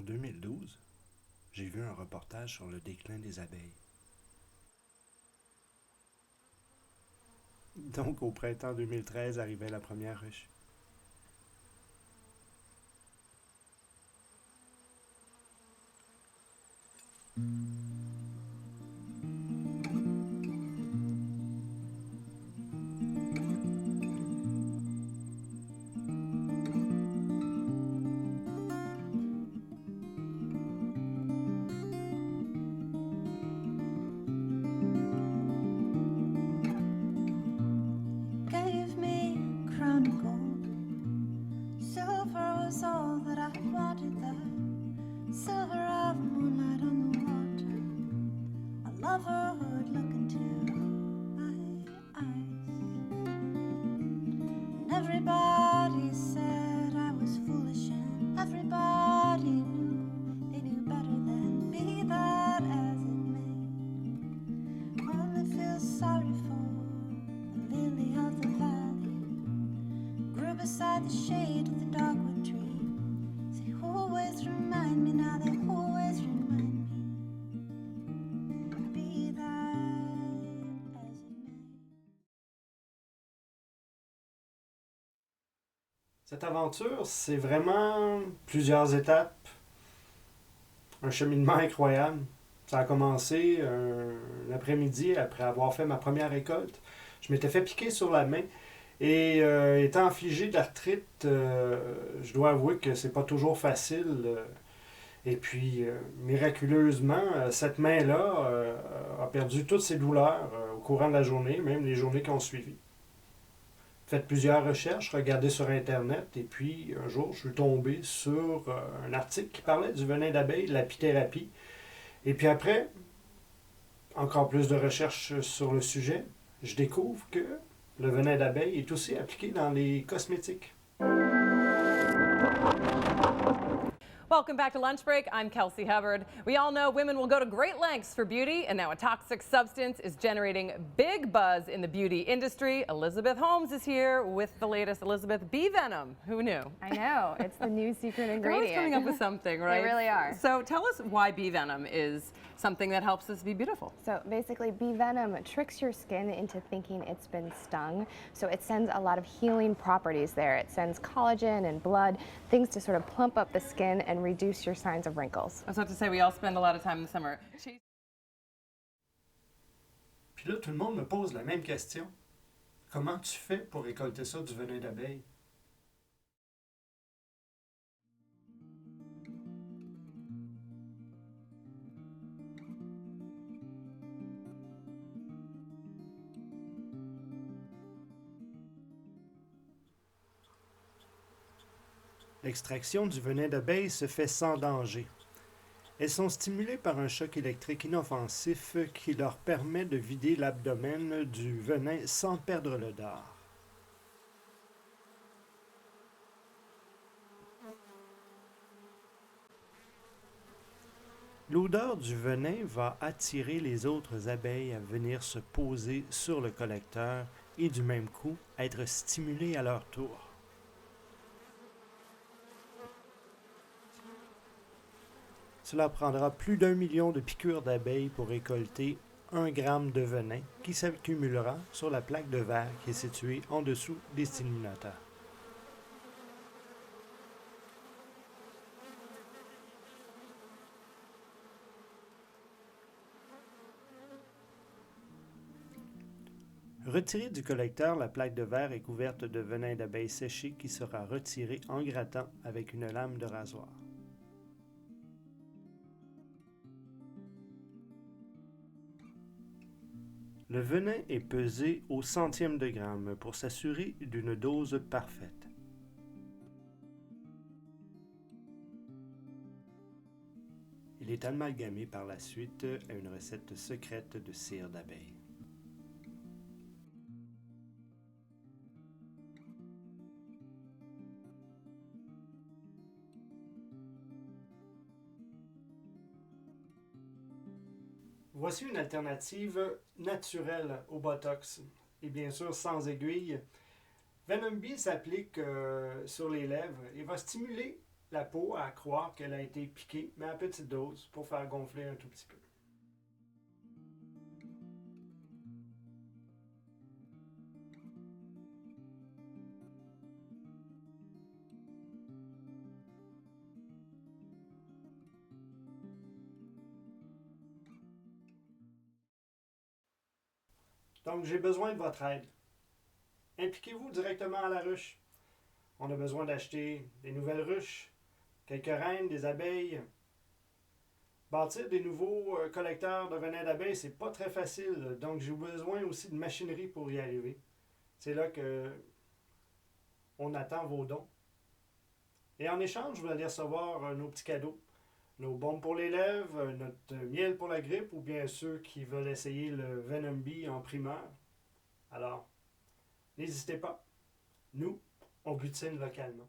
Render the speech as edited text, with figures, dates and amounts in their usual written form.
2012, j'ai vu un reportage sur le déclin des abeilles. Donc, au printemps 2013 arrivait la première ruche. Gave me a crown of gold. Silver was all that I wanted there. Silver of moonlight on the water. A lover would look into my eyes. And everybody said I was foolish, and everybody knew they knew better than me. That as it may, only feel sorry for the lily of the valley. Grew beside the shade of the dogwood tree. They always remind me now, they always remind me. Be that as it may. Cette aventure, c'est vraiment plusieurs étapes, un cheminement incroyable. Ça a commencé un après-midi après avoir fait ma première récolte. Je m'étais fait piquer sur la main et étant affligé d'arthrite, je dois avouer que c'est pas toujours facile. Et puis, miraculeusement, cette main-là a perdu toutes ses douleurs au courant de la journée, même les journées qui ont suivi. Fait plusieurs recherches, regardé sur Internet, et puis un jour, je suis tombé sur un article qui parlait du venin d'abeille, de l'apithérapie. Et puis après, encore plus de recherches sur le sujet, je découvre que le venin d'abeille est aussi appliqué dans les cosmétiques. Welcome back to Lunch Break. I'm Kelsey Hubbard. We all know women will go to great lengths for beauty, and now a toxic substance is generating big buzz in the beauty industry. Elizabeth Holmes is here with the latest Elizabeth bee venom. Who knew? I know. It's the new secret They're ingredient. always coming up with something, right? They really are. So tell us why bee venom is something that helps us be beautiful. So basically, bee venom tricks your skin into thinking it's been stung. So it sends a lot of healing properties there. It sends collagen and blood, things to sort of plump up the skin and reduce your signs of wrinkles. I was about to say, we all spend a lot of time in the summer. Puis là, tout le monde me pose la même question. Comment tu fais pour récolter ça du venin d'abeille? L'extraction du venin d'abeille se fait sans danger. Elles sont stimulées par un choc électrique inoffensif qui leur permet de vider l'abdomen du venin sans perdre le dard. L'odeur du venin va attirer les autres abeilles à venir se poser sur le collecteur et du même coup être stimulées à leur tour. Cela prendra plus d'1 million de piqûres d'abeilles pour récolter 1 gramme de venin qui s'accumulera sur la plaque de verre qui est située en dessous des stimulateurs. Retirée du collecteur, la plaque de verre est couverte de venin d'abeille séché qui sera retiré en grattant avec une lame de rasoir. Le venin est pesé au centième de gramme pour s'assurer d'une dose parfaite. Il est amalgamé par la suite à une recette secrète de cire d'abeille. Voici une alternative naturelle au Botox et bien sûr sans aiguille. Venom Bee s'applique sur les lèvres et va stimuler la peau à croire qu'elle a été piquée, mais à petite dose pour faire gonfler un tout petit peu. Donc, j'ai besoin de votre aide. Impliquez-vous directement à la ruche. On a besoin d'acheter des nouvelles ruches, quelques reines, des abeilles. Bâtir des nouveaux collecteurs de venin d'abeilles, c'est pas très facile. Donc, j'ai besoin aussi de machinerie pour y arriver. C'est là que on attend vos dons. Et en échange, vous allez recevoir nos petits cadeaux. Nos bombes pour les lèvres, notre miel pour la grippe, ou bien ceux qui veulent essayer le Venom Bee en primeur. Alors, n'hésitez pas. Nous, on butine localement.